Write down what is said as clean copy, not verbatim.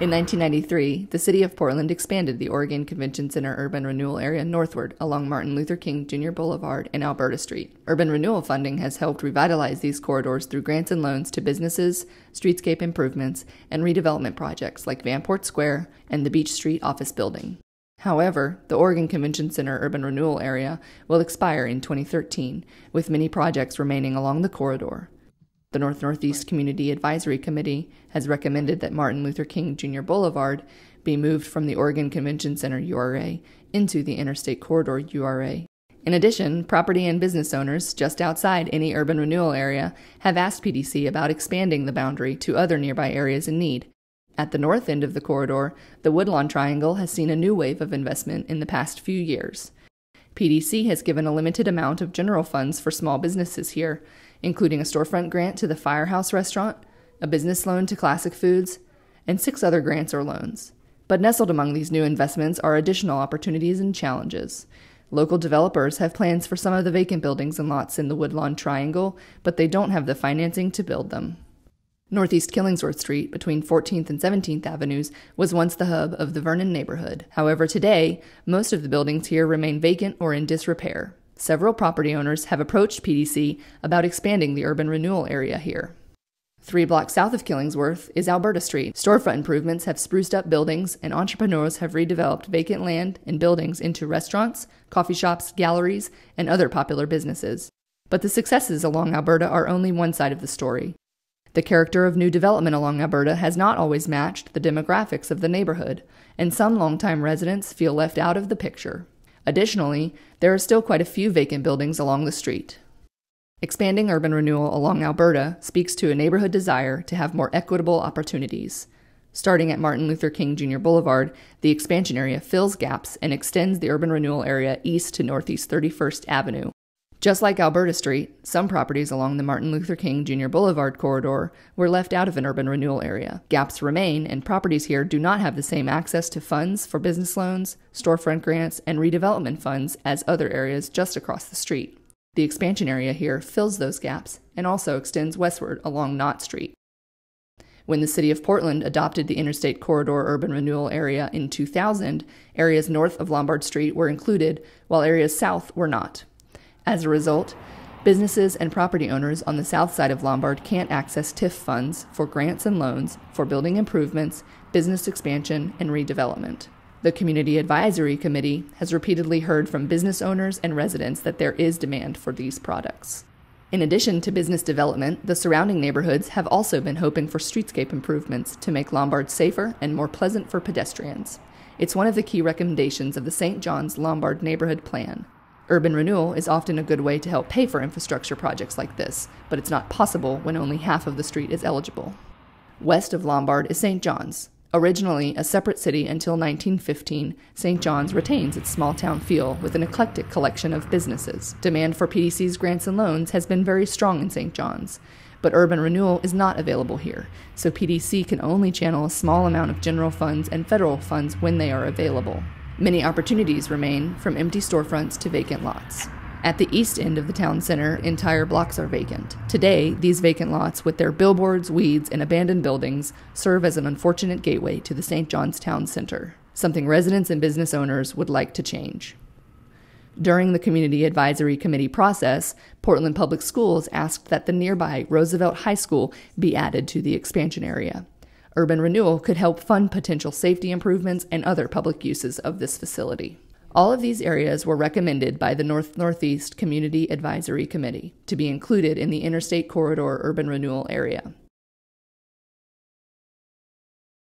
In 1993, the city of Portland expanded the Oregon Convention Center urban renewal area northward along Martin Luther King Jr. Boulevard and Alberta Street. Urban renewal funding has helped revitalize these corridors through grants and loans to businesses, streetscape improvements, and redevelopment projects like Vanport Square and the Beach Street office building. However, the Oregon Convention Center urban renewal area will expire in 2013, with many projects remaining along the corridor. The North-Northeast Community Advisory Committee has recommended that Martin Luther King Jr. Boulevard be moved from the Oregon Convention Center URA into the Interstate Corridor URA. In addition, property and business owners just outside any urban renewal area have asked PDC about expanding the boundary to other nearby areas in need. At the north end of the corridor, the Woodlawn Triangle has seen a new wave of investment in the past few years. PDC has given a limited amount of general funds for small businesses here, including a storefront grant to the Firehouse Restaurant, a business loan to Classic Foods, and 6 other grants or loans. But nestled among these new investments are additional opportunities and challenges. Local developers have plans for some of the vacant buildings and lots in the Woodlawn Triangle, but they don't have the financing to build them. Northeast Killingsworth Street, between 14th and 17th Avenues, was once the hub of the Vernon neighborhood. However, today, most of the buildings here remain vacant or in disrepair. Several property owners have approached PDC about expanding the urban renewal area here. 3 blocks south of Killingsworth is Alberta Street. Storefront improvements have spruced up buildings, and entrepreneurs have redeveloped vacant land and buildings into restaurants, coffee shops, galleries, and other popular businesses. But the successes along Alberta are only one side of the story. The character of new development along Alberta has not always matched the demographics of the neighborhood, and some longtime residents feel left out of the picture. Additionally, there are still quite a few vacant buildings along the street. Expanding urban renewal along Alberta speaks to a neighborhood desire to have more equitable opportunities. Starting at Martin Luther King Jr. Boulevard, the expansion area fills gaps and extends the urban renewal area east to Northeast 31st Avenue. Just like Alberta Street, some properties along the Martin Luther King Jr. Boulevard corridor were left out of an urban renewal area. Gaps remain, and properties here do not have the same access to funds for business loans, storefront grants, and redevelopment funds as other areas just across the street. The expansion area here fills those gaps and also extends westward along Knott Street. When the city of Portland adopted the Interstate Corridor urban renewal area in 2000, areas north of Lombard Street were included, while areas south were not. As a result, businesses and property owners on the south side of Lombard can't access TIF funds for grants and loans for building improvements, business expansion, and redevelopment. The Community Advisory Committee has repeatedly heard from business owners and residents that there is demand for these products. In addition to business development, the surrounding neighborhoods have also been hoping for streetscape improvements to make Lombard safer and more pleasant for pedestrians. It's one of the key recommendations of the St. John's Lombard Neighborhood Plan. Urban renewal is often a good way to help pay for infrastructure projects like this, but it's not possible when only half of the street is eligible. West of Lombard is St. John's. Originally a separate city until 1915, St. John's retains its small-town feel with an eclectic collection of businesses. Demand for PDC's grants and loans has been very strong in St. John's, but urban renewal is not available here, so PDC can only channel a small amount of general funds and federal funds when they are available. Many opportunities remain, from empty storefronts to vacant lots. At the east end of the town center, entire blocks are vacant. Today, these vacant lots, with their billboards, weeds, and abandoned buildings, serve as an unfortunate gateway to the St. John's Town Center, something residents and business owners would like to change. During the Community Advisory Committee process, Portland Public Schools asked that the nearby Roosevelt High School be added to the expansion area. Urban renewal could help fund potential safety improvements and other public uses of this facility. All of these areas were recommended by the North-Northeast Community Advisory Committee to be included in the Interstate Corridor urban renewal area.